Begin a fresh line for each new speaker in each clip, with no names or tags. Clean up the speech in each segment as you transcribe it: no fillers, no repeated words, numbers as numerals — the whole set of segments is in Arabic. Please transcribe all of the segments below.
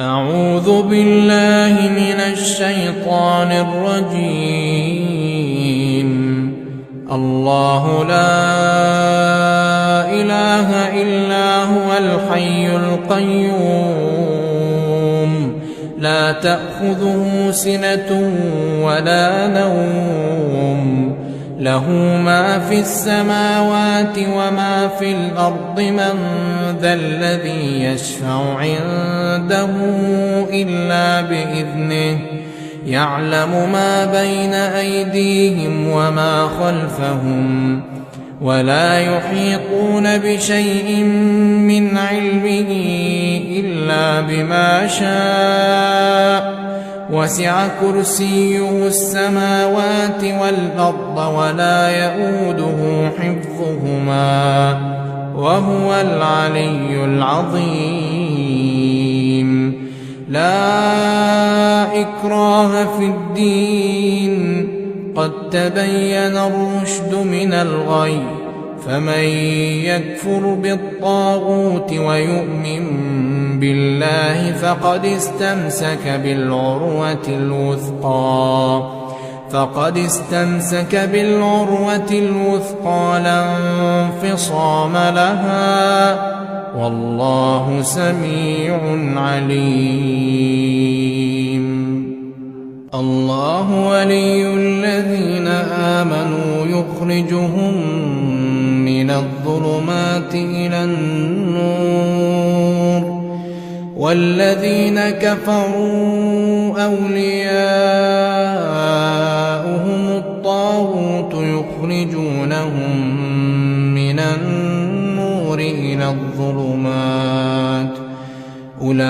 أعوذ بالله من الشيطان الرجيم. الله لا إله إلا هو الحي القيوم لا تأخذه سنة ولا نوم له ما في السماوات وما في الأرض من ذا الذي يشفع عنده إلا بإذنه يعلم ما بين أيديهم وما خلفهم ولا يحيطون بشيء من علمه إلا بما شاء وسع كرسيه السماوات والأرض ولا يئوده حفظهما وهو العلي العظيم. لا إكراه في الدين قد تبين الرشد من الغي فمن يكفر بالطاغوت ويؤمن بالله فقد استمسك بالعروة الوثقى لا انفصام لها والله سميع عليم. الله ولي الذين آمنوا يخرجهم من الظلمات إلى النور والذين كفروا أولياؤهم الطاغوت يخرجونهم من النور إلى الظلمات أولئك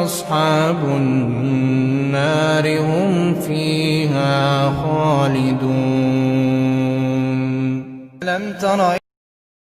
أصحاب النار هم فيها خالدون. ألم تر